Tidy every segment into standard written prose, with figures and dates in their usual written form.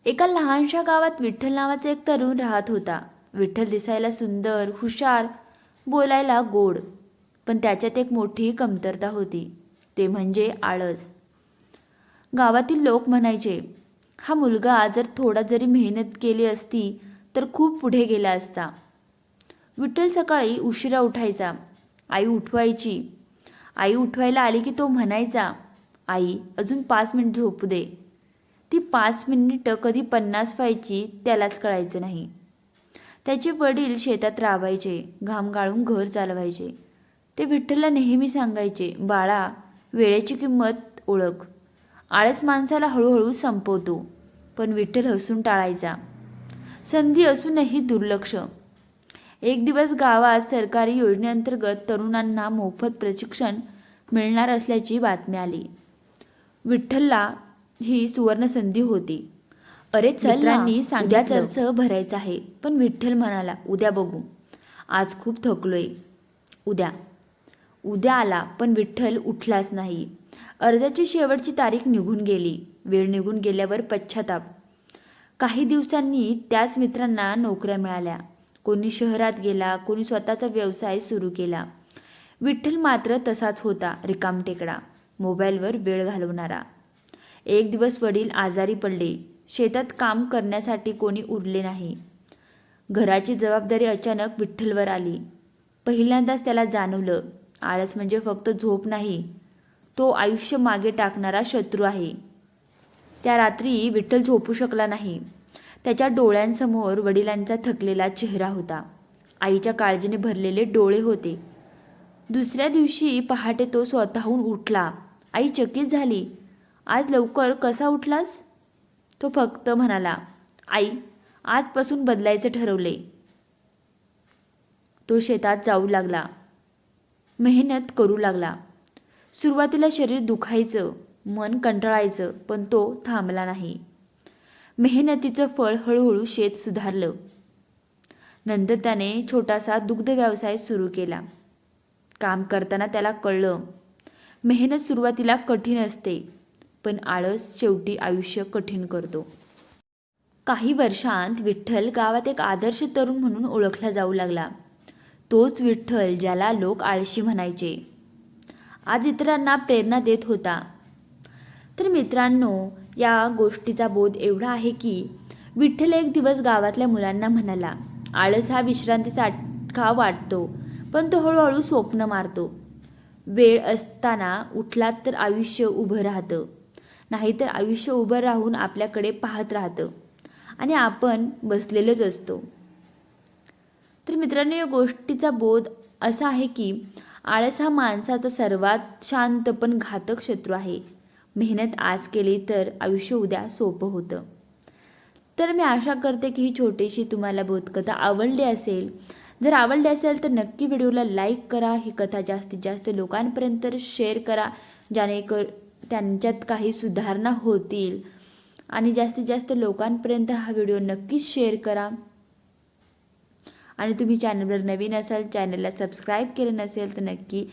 एका लहानशा गावात विठ्ठल नावाचा एक तरुण राहत होता. विठ्ठल दिसायला सुंदर, हुशार, बोलायला गोड, पण त्याच्यात एक मोठी कमतरता होती, ते म्हणजे आळस. गावातील लोक म्हणायचे, हा मुलगा जर थोडा जरी मेहनत केली असती तर खूप पुढे गेला असता. विठ्ठल सकाळी उशिरा उठायचा. आई उठवायची. आई उठवायला आली की तो म्हणायचा, आई अजून 5 मिनिट झोपू दे. ती 5 मिनिटं कधी 50 व्हायची त्यालाच कळायचं नाही. त्याचे वडील शेतात राबायचे, घाम गाळून घर चालवायचे. ते विठ्ठलला नेहमी सांगायचे, बाळा वेळेची किंमत ओळख, आळस माणसाला हळूहळू संपवतो. पण विठ्ठल हसून टाळायचा. संधी असूनही दुर्लक्ष. एक दिवस गावात सरकारी योजनेअंतर्गत तरुणांना मोफत प्रशिक्षण मिळणार असल्याची बातमी आली. विठ्ठलला ही सुवर्ण संधी होती. अरे चल मित्रांनी उद्या चर्च भरायचं आहे. पण विठ्ठल म्हणाला, उद्या बघू, आज खूप थकलोय. उद्या उद्या आला पण विठ्ठल उठलाच नाही. अर्जाची शेवटची तारीख निघून गेली. वेळ निघून गेल्यावर पश्चाताप. काही दिवसांनी त्याच मित्रांना नोकऱ्या मिळाल्या. कोणी शहरात गेला, कोणी स्वतःचा व्यवसाय सुरू केला. विठ्ठल मात्र तसाच होता, रिकामटेकडा, मोबाईलवर वेळ घालवणारा. एक दिवस वडील आजारी पडले. शेतात काम करण्यासाठी कोणी उरले नाही. घराची जबाबदारी अचानक विठ्ठलवर आली. पहिल्यांदाच त्याला जाणवलं, आळस म्हणजे फक्त झोप नाही, तो आयुष्य मागे टाकणारा शत्रू आहे. त्या रात्री विठ्ठल झोपू शकला नाही. त्याच्या डोळ्यांसमोर वडिलांचा थकलेला चेहरा होता. आईच्या काळजीने भरलेले डोळे होते. दुसऱ्या दिवशी पहाटे तो स्वतःहून उठला. आई चकित झाली. आज लवकर कसा उठलास? तो फक्त म्हणाला, आई आजपासून बदलायचं ठरवले. तो शेतात जाऊ लागला. मेहनत करू लागला. सुरुवातीला शरीर दुखायचं, मन कंटाळायचं, पण तो थांबला नाही. मेहनतीचं फळ हळूहळू शेत सुधारलं. नंतर त्याने छोटासा दुग्ध व्यवसाय सुरू केला. काम करताना त्याला कळलं, मेहनत सुरुवातीला कठीण असते, पण आळस शेवटी आयुष्य कठीण करतो. काही वर्षांत विठ्ठल गावात एक आदर्श तरुण म्हणून ओळखला जाऊ लागला. तोच विठ्ठल ज्याला लोक आळशी म्हणायचे, आज इतरांना प्रेरणा देत होता. तर मित्रांनो, या गोष्टीचा बोध एवढा आहे की विठ्ठल एक दिवस गावातल्या मुलांना म्हणाला, आळस हा विश्रांतीसारखा वाटतो, पण तो हळूहळू स्वप्न मारतो. वेळ असताना उठलात तर आयुष्य उभं राहतं, नाहीतर आयुष्य उभं राहून आपल्याकडे पाहत राहतं आणि आपण बसलेलोच असतो. तर मित्रांनो, या गोष्टीचा बोध असा आहे की आळस हा माणसाचा सर्वात शांत पण घातक शत्रू आहे. मेहनत आज केली तर आयुष्य उद्या सोपं होतं. तर मी आशा करते की ही छोटीशी तुम्हाला बोधकथा आवडली असेल. जर आवडली असेल तर नक्की व्हिडिओला लाईक करा. ही कथा जास्तीत जास्त लोकांपर्यंत शेअर करा, त्यांच्यात काही सुधारणा होतील. आणि जास्तीत जास्त लोकांपर्यंत हा व्हिडिओ नक्कीच शेअर करा. आणि तुम्ही चॅनलवर नवीन असाल, चॅनलला सबस्क्राईब केलं नसेल तर नक्की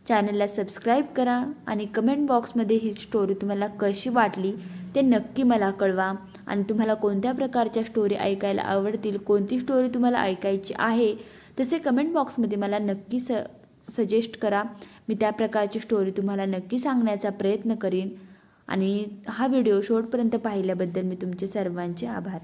चॅनलला सबस्क्राईब करा. आणि कमेंट बॉक्समध्ये ही स्टोरी तुम्हाला कशी वाटली ते नक्की मला कळवा. आणि तुम्हाला कोणत्या प्रकारच्या स्टोरी ऐकायला आवडतील, कोणती स्टोरी तुम्हाला ऐकायची आहे, तसे कमेंट बॉक्समध्ये मला नक्की सजेस्ट करा. मी त्या प्रकारची स्टोरी तुम्हाला नक्की सांगण्याचा प्रयत्न करीन. आणि हा व्हिडिओ शेवटपर्यंत पाहिल्याबद्दल मी तुमचे सर्वांचे आभार.